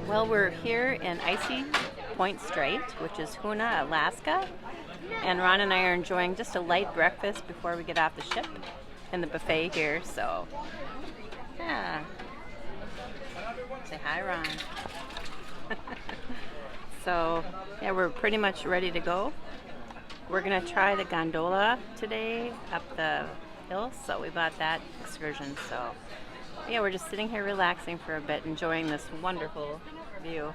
Well, we're here in Icy Point Strait, which is Hoonah, Alaska. And Ron and I are enjoying just a light breakfast before we get off the ship in the buffet here. So, yeah. Say hi, Ron. So, yeah, we're pretty much ready to go. We're going to try the gondola today up the hill. So we bought that excursion. So, yeah, we're just sitting here relaxing for a bit, enjoying this wonderful view.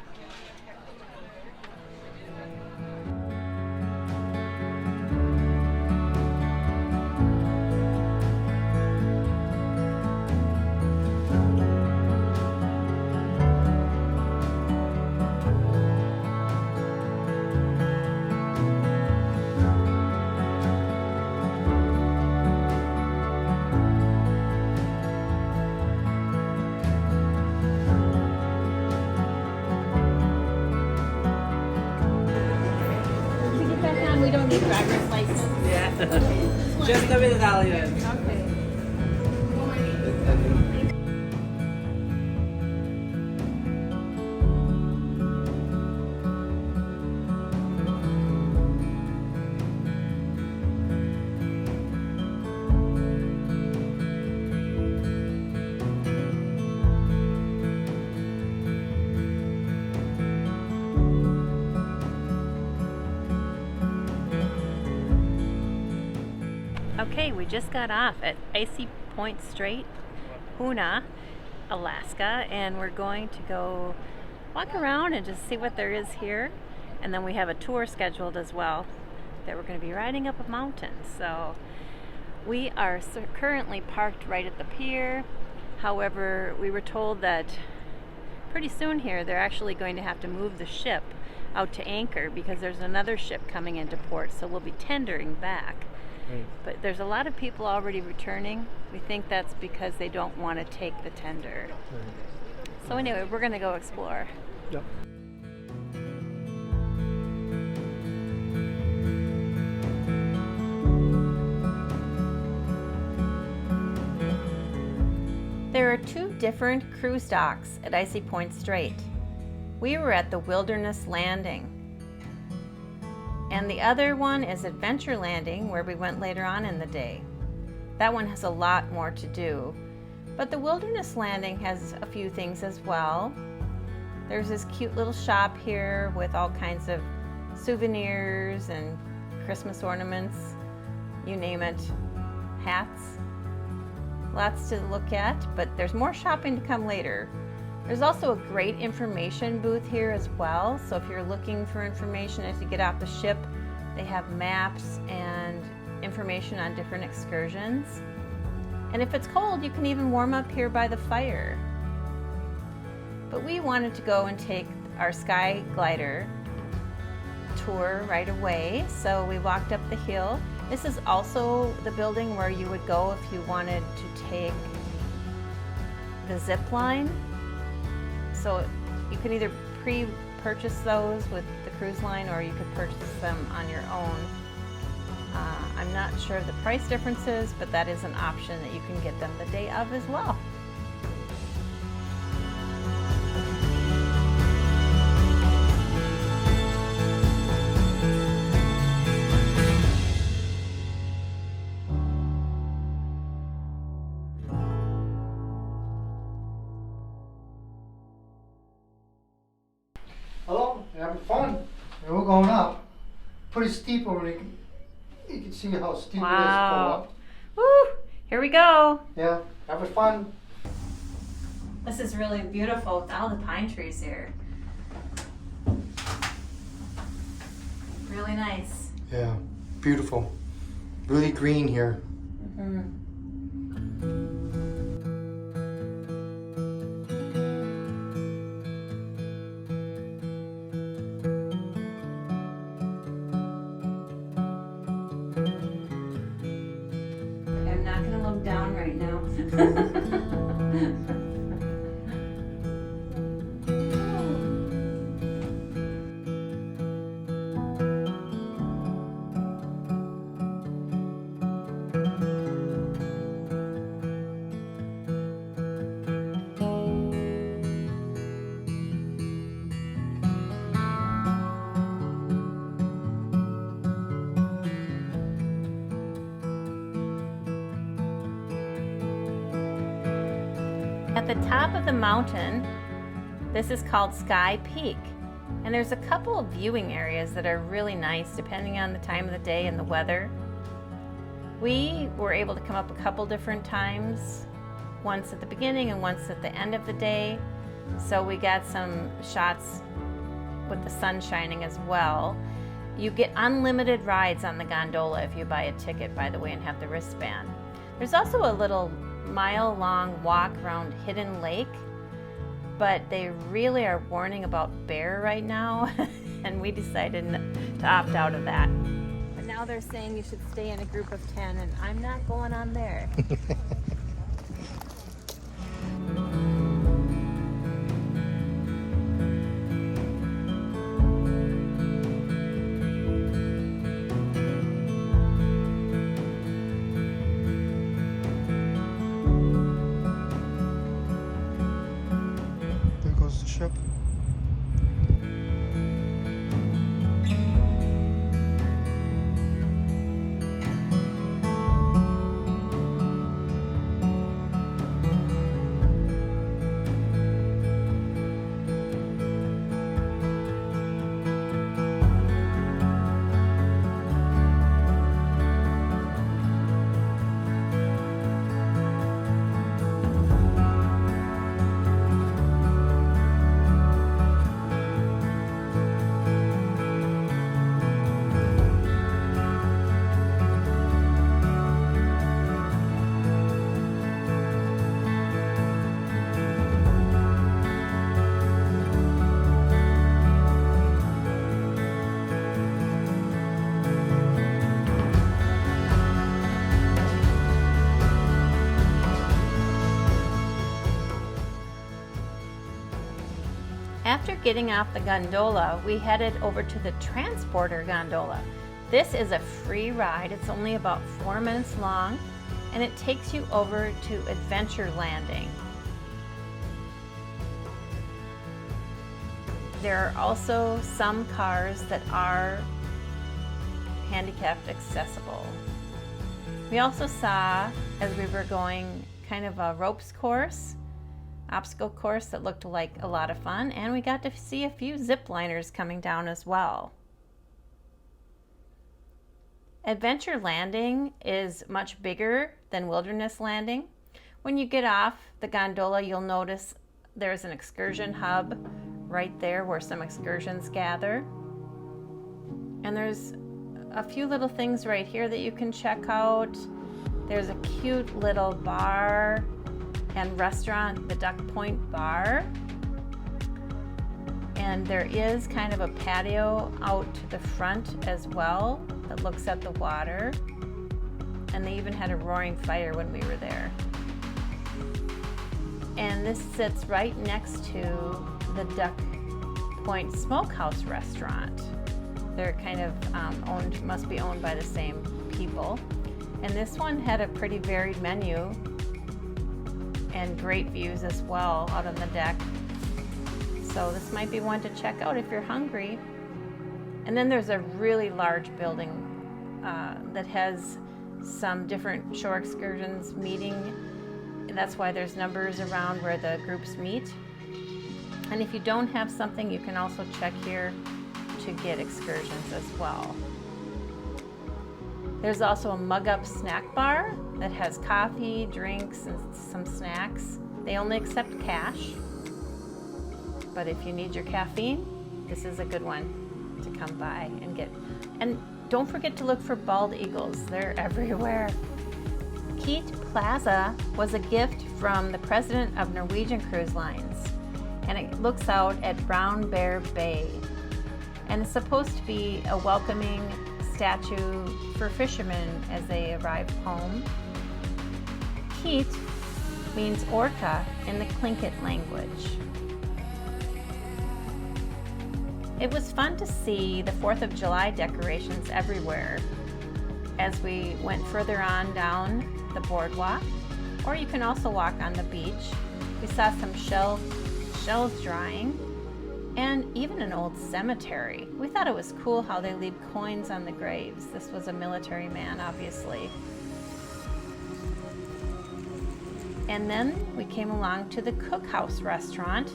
We don't need driver's license. Yeah. Just a minute, Alien. Okay. Okay, we just got off at Icy Point Strait, Hoonah, Alaska, and we're going to go walk around and just see what there is here. And then we have a tour scheduled as well that we're going to be riding up a mountain. So we are currently parked right at the pier. However, we were told that pretty soon here they're actually going to have to move the ship out to anchor because there's another ship coming into port, so we'll be tendering back. But there's a lot of people already returning. We think that's because they don't want to take the tender. So anyway, we're going to go explore. Yep. There are two different cruise docks at Icy Point Strait. We were at the Wilderness Landing. And the other one is Adventure Landing, where we went later on in the day. That one has a lot more to do. But the Wilderness Landing has a few things as well. There's this cute little shop here with all kinds of souvenirs and Christmas ornaments, you name it, hats. Lots to look at, but there's more shopping to come later. There's also a great information booth here as well, so if you're looking for information as you get off the ship, they have maps and information on different excursions. And if it's cold, you can even warm up here by the fire. But we wanted to go and take our sky glider tour right away, so we walked up the hill. This is also the building where you would go if you wanted to take the zip line. So you can either pre-purchase those with the cruise line or you could purchase them on your own. I'm not sure of the price differences, but that is an option that you can get them the day of as well. Hello, having fun. And we're going up. Pretty steep over there. You can see how steep it is to go up. Woo! Here we go. Yeah, having fun. This is really beautiful with all the pine trees here. Really nice. Yeah, beautiful. Really green here. Mm-hmm. I'm not going to look down right now. At the top of the mountain, this is called Sky Peak, and there's a couple of viewing areas that are really nice depending on the time of the day and the weather. We were able to come up a couple different times, once at the beginning and once at the end of the day, so we got some shots with the sun shining as well. You get unlimited rides on the gondola if you buy a ticket, by the way, and have the wristband. There's also a little mile-long walk around Hidden Lake, but they really are warning about bear right now, and we decided to opt out of that. But now they're saying you should stay in a group of 10, and I'm not going on there. There goes the ship. After getting off the gondola, we headed over to the transporter gondola. This is a free ride. It's only about 4 minutes long, and it takes you over to Adventure Landing. There are also some cars that are handicapped accessible. We also saw, as we were going, kind of a ropes course, obstacle course that looked like a lot of fun, and we got to see a few zip liners coming down as well. Adventure Landing is much bigger than Wilderness Landing. When you get off the gondola, you'll notice there's an excursion hub right there where some excursions gather. And there's a few little things right here that you can check out. There's a cute little bar and restaurant, the Duck Point Bar. And there is kind of a patio out to the front as well that looks at the water. And they even had a roaring fire when we were there. And this sits right next to the Duck Point Smokehouse restaurant. They're kind of must be owned by the same people. And this one had a pretty varied menu and great views as well out on the deck. So this might be one to check out if you're hungry. And then there's a really large building that has some different shore excursions meeting. And that's why there's numbers around where the groups meet. And if you don't have something, you can also check here to get excursions as well. There's also a mug-up snack bar that has coffee, drinks, and some snacks. They only accept cash, but if you need your caffeine, this is a good one to come by and get. And don't forget to look for bald eagles. They're everywhere. Keat Plaza was a gift from the president of Norwegian Cruise Lines, and it looks out at Brown Bear Bay. And it's supposed to be a welcoming statue for fishermen as they arrive home. Keat means orca in the Tlingit language. It was fun to see the 4th of July decorations everywhere as we went further on down the boardwalk, or you can also walk on the beach. We saw some shells drying, and even an old cemetery. We thought it was cool how they leave coins on the graves. This was a military man, obviously. And then we came along to the Cookhouse restaurant.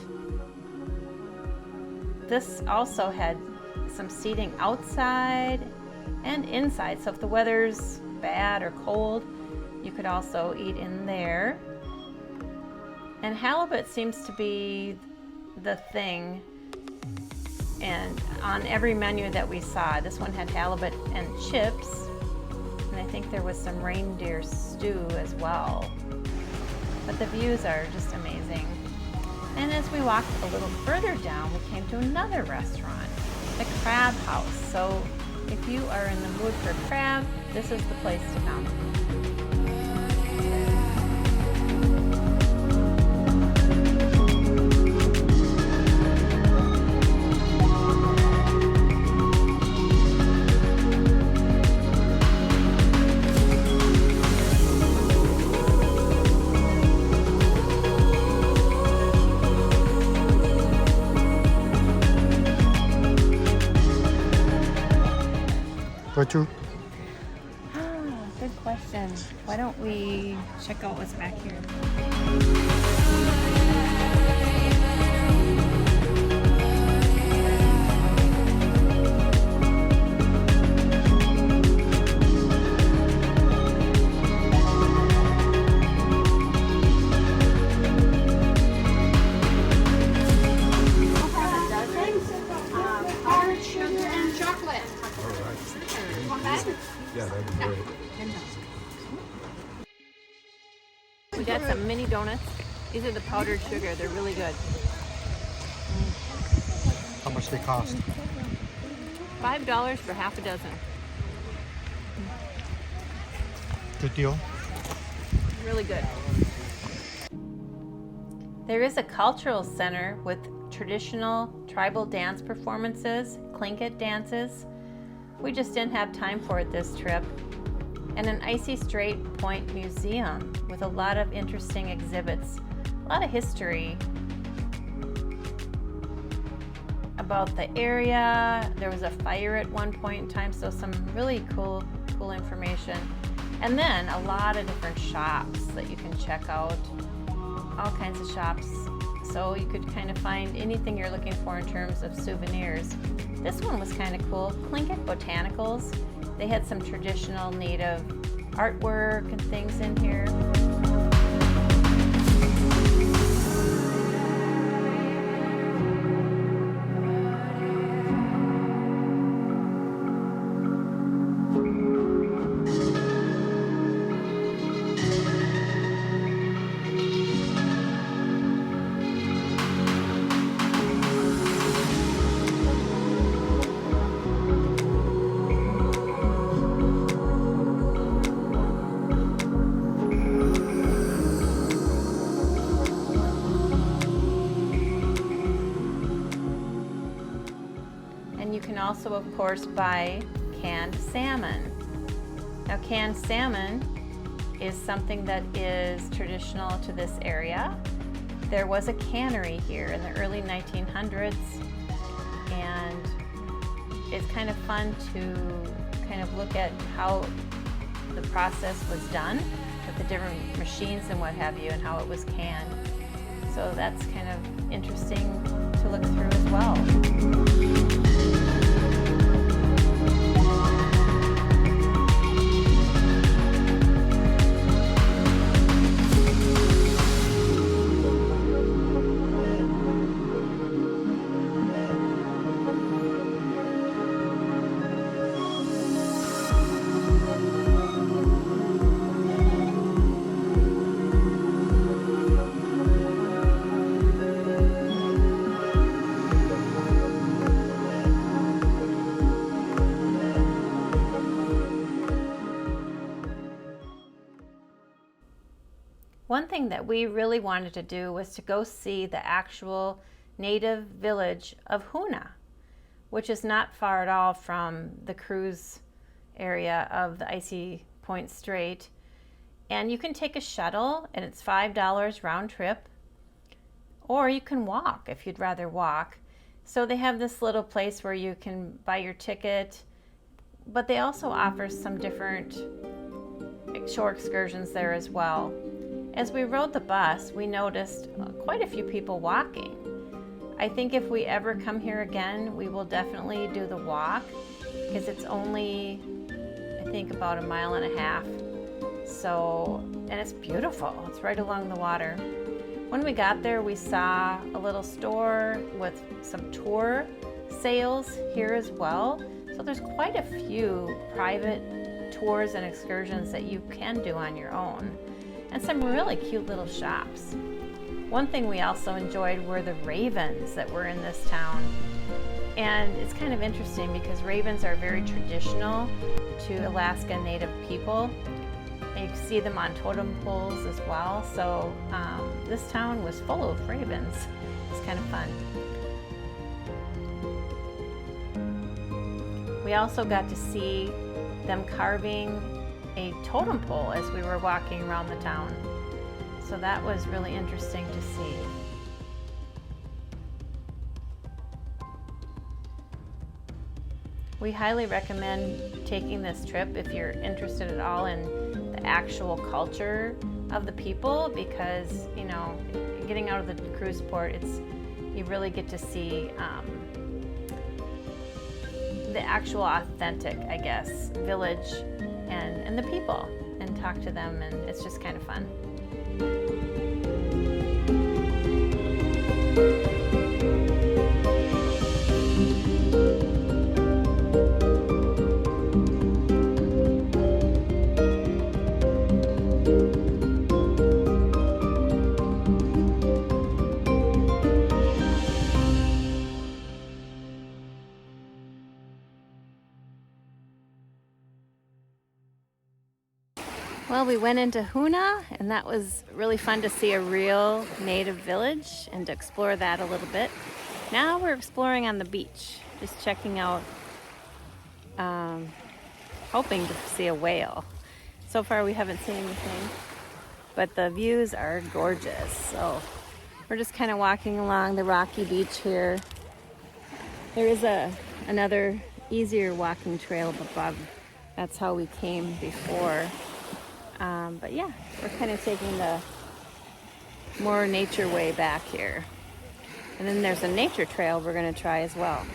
This also had some seating outside and inside, so if the weather's bad or cold, you could also eat in there. And halibut seems to be the thing, and on every menu that we saw, this one had halibut and chips, and I think there was some reindeer stew as well. But the views are just amazing. And as we walked a little further down, we came to another restaurant, the Crab House. So if you are in the mood for crab, this is the place to come. Where to? Good question. Why don't we check out what's back here? Powdered sugar and chocolate. Yeah, that'd be great. We got some mini donuts. These are the powdered sugar. They're really good. How much they cost? $5 for half a dozen. Good deal. Really good. There is a cultural center with traditional tribal dance performances, Tlingit dances. We just didn't have time for it this trip. And an Icy Strait Point museum with a lot of interesting exhibits, a lot of history about the area. There was a fire at one point in time, so some really cool information. And then a lot of different shops that you can check out, all kinds of shops. So you could kind of find anything you're looking for in terms of souvenirs. This one was kind of cool, Tlingit Botanicals. They had some traditional native artwork and things in here. You can also, of course, buy canned salmon. Now, canned salmon is something that is traditional to this area. There was a cannery here in the early 1900s, and it's kind of fun to kind of look at how the process was done with the different machines and what have you, and how it was canned. So that's kind of interesting to look through as well. One thing that we really wanted to do was to go see the actual native village of Hoonah, which is not far at all from the cruise area of the Icy Point Strait. And you can take a shuttle, and it's $5 round trip, or you can walk if you'd rather walk. So they have this little place where you can buy your ticket, but they also offer some different shore excursions there as well. As we rode the bus, we noticed quite a few people walking. I think if we ever come here again, we will definitely do the walk because it's only, I think, about 1.5 miles. So, and it's beautiful. It's right along the water. When we got there, we saw a little store with some tour sales here as well. So there's quite a few private tours and excursions that you can do on your own, and some really cute little shops. One thing we also enjoyed were the ravens that were in this town. And it's kind of interesting because ravens are very traditional to Alaska Native people. And you can see them on totem poles as well. So this town was full of ravens. It's kind of fun. We also got to see them carving a totem pole as we were walking around the town. So that was really interesting to see. We highly recommend taking this trip if you're interested at all in the actual culture of the people, because, you know, getting out of the cruise port, you really get to see the actual authentic, I guess, village and the people, and talk to them, and it's just kind of fun. Well, we went into Hoonah, and that was really fun to see a real native village and to explore that a little bit. Now we're exploring on the beach, just checking out, hoping to see a whale. So far we haven't seen anything, but the views are gorgeous. So we're just kind of walking along the rocky beach here. There is another easier walking trail above. That's how we came before. But yeah, we're kind of taking the more nature way back here. And then there's a nature trail we're going to try as well.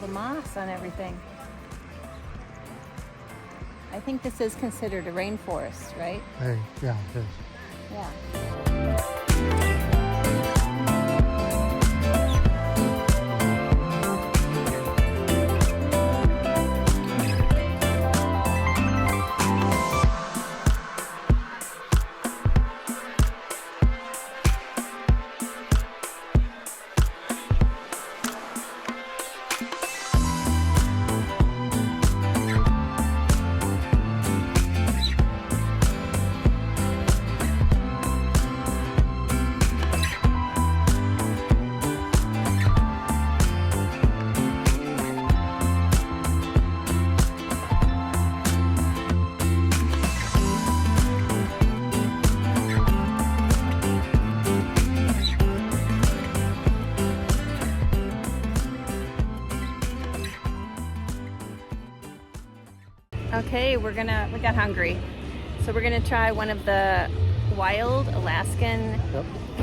The moss on everything. I think this is considered a rainforest, right? Hey, yeah, it is. Yeah. Okay, we got hungry. So we're gonna try one of the wild Alaskan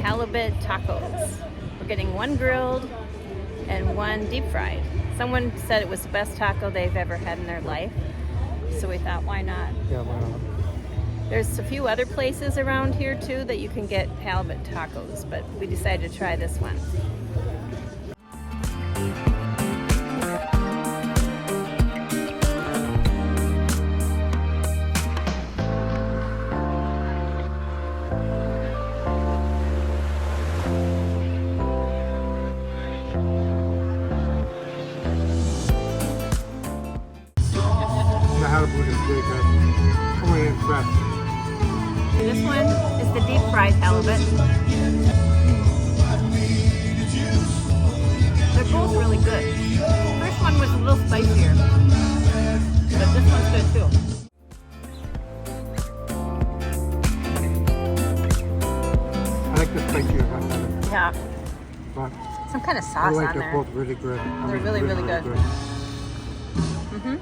halibut tacos. We're getting one grilled and one deep fried. Someone said it was the best taco they've ever had in their life. So we thought, why not? Yeah, why not? There's a few other places around here too that you can get halibut tacos, but we decided to try this one. The halibut is really good. I'm really impressed. This one is the deep fried halibut. They're both really good. The first one was a little spicier, but this one's good too. I like the spicier one better. Yeah, But some kind of I sauce like on they're there. both really good. I They're mean, really, really good. Mm-hmm.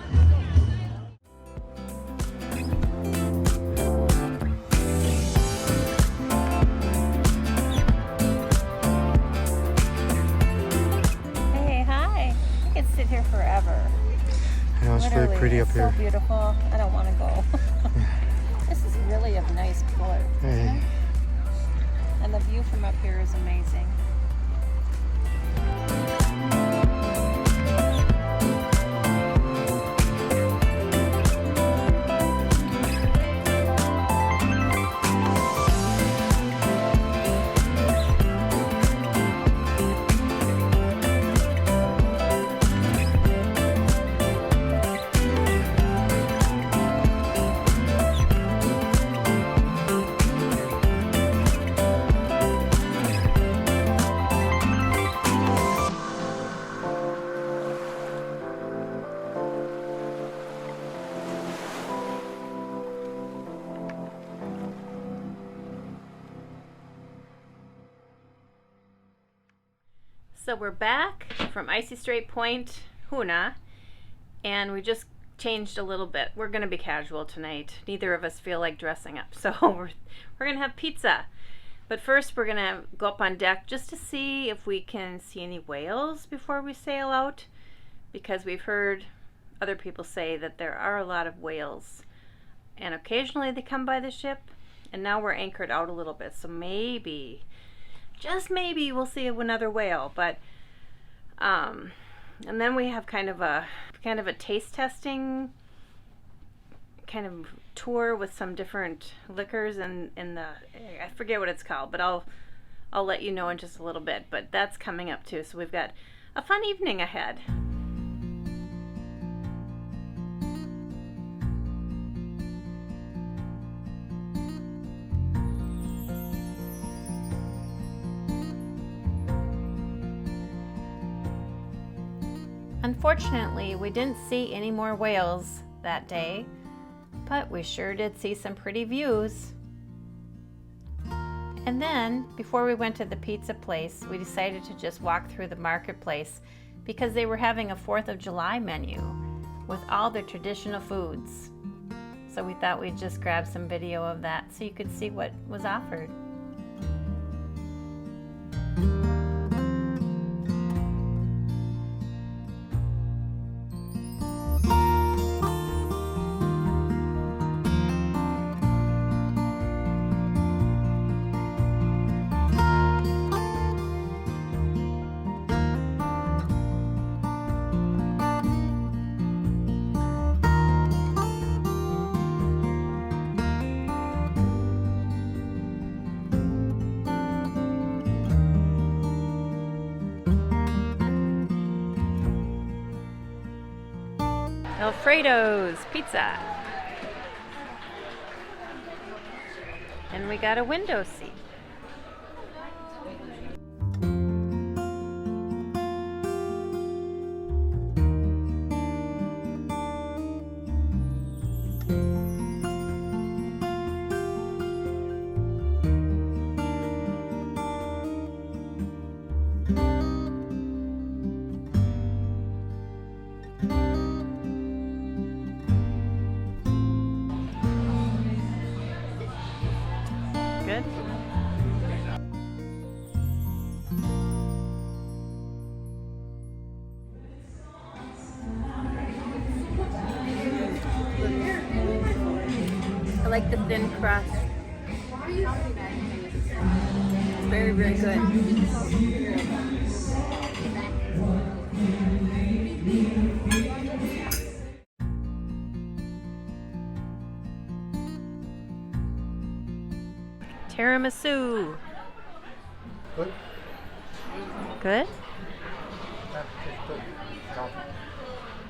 Hey, hi. I could sit here forever. I know it's very Literally, pretty up it's here. so beautiful. I don't want to go. This is really a nice port. Hey. And the view from up here is amazing. So we're back from Icy Strait Point, Hoonah, and we just changed a little bit. We're going to be casual tonight. Neither of us feel like dressing up, so we're going to have pizza. But first we're going to go up on deck just to see if we can see any whales before we sail out, because we've heard other people say that there are a lot of whales, and occasionally they come by the ship, and now we're anchored out a little bit, so maybe, just maybe, we'll see another whale. But and then we have kind of a taste testing kind of tour with some different liquors and in the, I forget what it's called, but I'll let you know in just a little bit. But that's coming up too, so we've got a fun evening ahead. Unfortunately, we didn't see any more whales that day, but we sure did see some pretty views. And then, before we went to the pizza place, we decided to just walk through the marketplace because they were having a 4th of July menu with all their traditional foods. So we thought we'd just grab some video of that so you could see what was offered. Alfredo's Pizza. And we got a window seat. Good. I like the thin crust. Very, very good. Tiramisu. Good. Good? That tastes good. Coffee.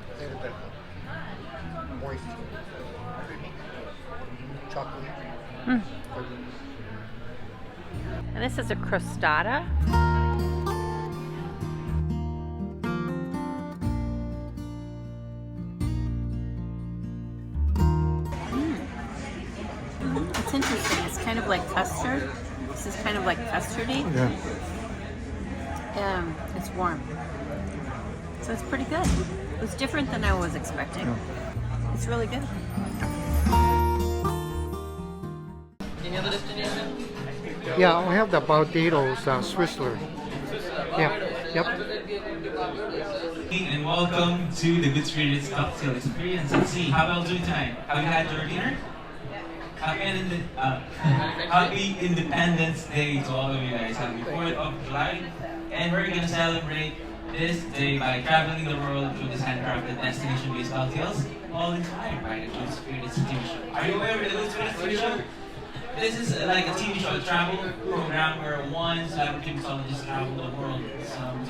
A little bit moist. Chocolate. Mm. Good. And this is a crostata. It's interesting. It's kind of like custard. This is kind of like custardy. Yeah. It's warm. So it's pretty good. It was different than I was expecting. It's really good. Any other destination? Yeah, we have the Barbados Switzerland. Yeah. Yep. And welcome to the Good Spirits Cocktail Experience. Let's see, how about doing tonight? Have you had your dinner? Happy Independence Day to all of you guys. Happy 4th of July. And we're going to celebrate this day by traveling the world through this handcrafted destination-based cocktails, all inspired by the Good Spirits TV show. Are you aware of the Good Spirits TV show? This is like a TV show, a travel program where one celebrity mixologist travel the world to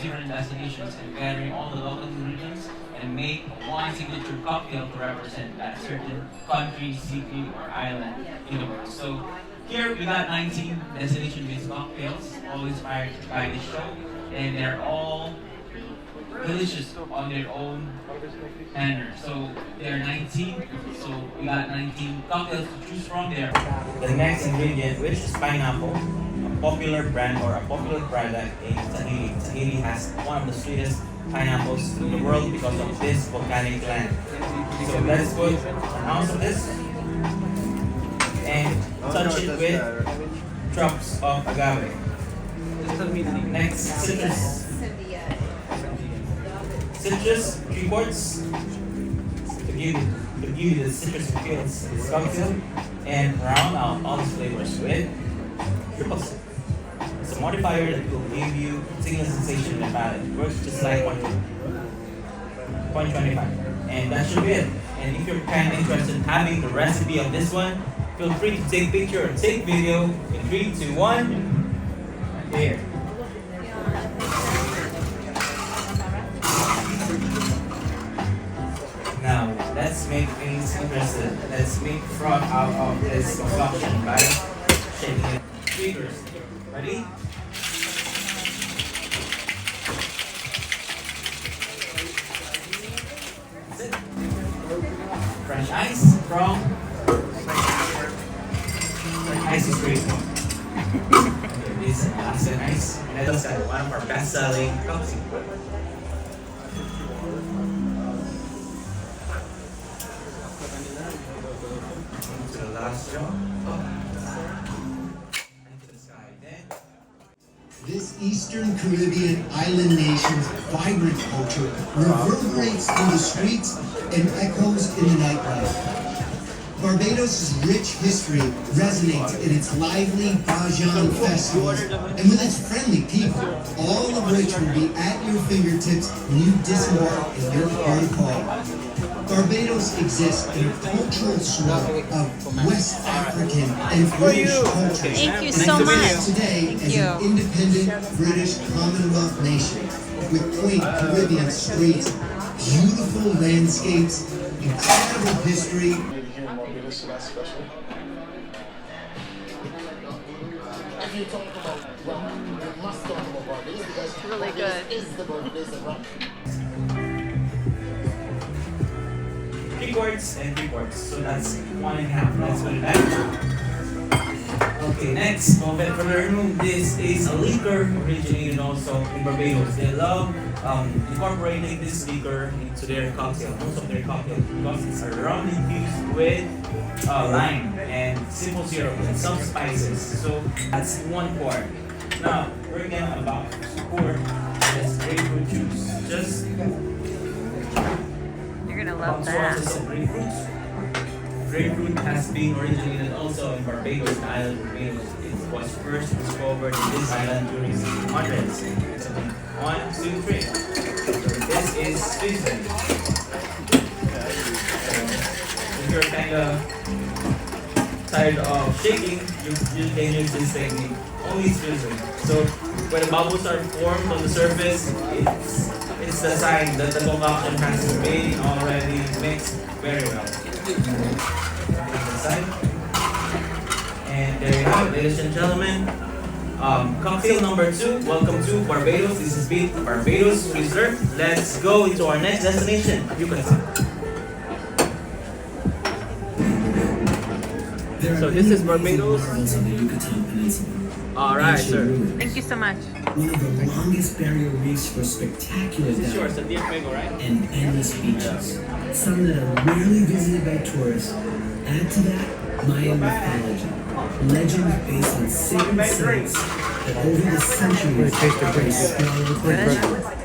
different destinations and gathering all the local ingredients and make one signature cocktail to represent that certain country, city, or island in the world. So here we got 19 destination-based cocktails, all inspired by this show, and they're all delicious on their own manner. So there are 19, so we got 19 cocktails to choose from there. The next ingredient, which is pineapple, a popular brand or a popular product in Tahiti. Tahiti has one of the sweetest pineapples in the world because of this volcanic land. So let's put an ounce of this and touch it with drops of agave. Next, citrus. Citrus, 3 quarts to give you the citrus feels this cocktail, and round out all these flavors with triple sip. It's a modifier that will give you single sensation in the palate. It works just like 0.25. And that should be it. And if you're kind of interested in having the recipe of this one, feel free to take picture or take video in 3, 2, 1. Here. Now, let's make things interesting. Let's make frog out of this concoction by shaking it. Fingers. Ready? That's it. Fresh ice from Icy Strait Point. This is Alaska ice. And that's one of our best-selling cocktails. To the last drop. Into the sky. Then This Eastern Caribbean island nation's vibrant culture reverberates through the streets and echoes in the nightlife. Barbados' rich history resonates in its lively Bajan festivals and with its friendly people, all of which will be at your fingertips when you disembark in your port of call. Barbados exists in a cultural swell of West African and British cultures. Thank you and so much. exists today Thank as you. an independent British Commonwealth nation with quaint Caribbean streets, beautiful landscapes, incredible history. Maybe here in Barbados, so that's special. If you talk about rock, you must talk about Barbados because really Barbados good. is the birthplace of rock. 3 quarts and 3 quarts. So that's 1.5. Let's put it back. Okay, next, Confet from the room. This is a liquor originated also in Barbados. They love incorporating this liquor into their cocktail, most of their cocktails, because it's a rum infused with lime and simple syrup and some spices. So that's 1 quart. Now, we're gonna about pour this grapefruit juice. Just You're gonna about love 2 that. ounces of grapefruit. Grapefruit has been originated also in Barbados, the island of Barbados. It was first discovered in this island during 1600s. So 1, 2, 3. This is Switzerland. If you're kind of tired of shaking, you can use this technique. Only swizzling. So when the bubbles are formed on the surface, it's the sign that the concoction has been already mixed very well. And there you have it, ladies and gentlemen. Cocktail number 2. Welcome to Barbados. This is Barbados Resort. Let's go into our next destination. You can see. So this is Barbados. All right, sir. Thank you so much. One of the longest barrier reefs for spectacular This is diving yours, the deer mango, right? and endless beaches. Some that are rarely visited by tourists. Add to that Mayan mythology, legends based on sacred sites that over the centuries have spelled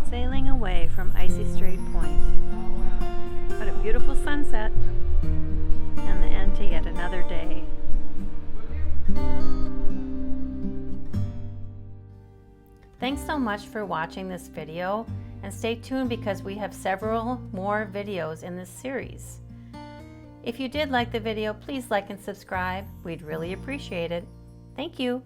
Sailing away from Icy Strait Point. What a beautiful sunset, and the end to yet another day. Thanks so much for watching this video, and stay tuned because we have several more videos in this series. If you did like the video, please like and subscribe. We'd really appreciate it. Thank you.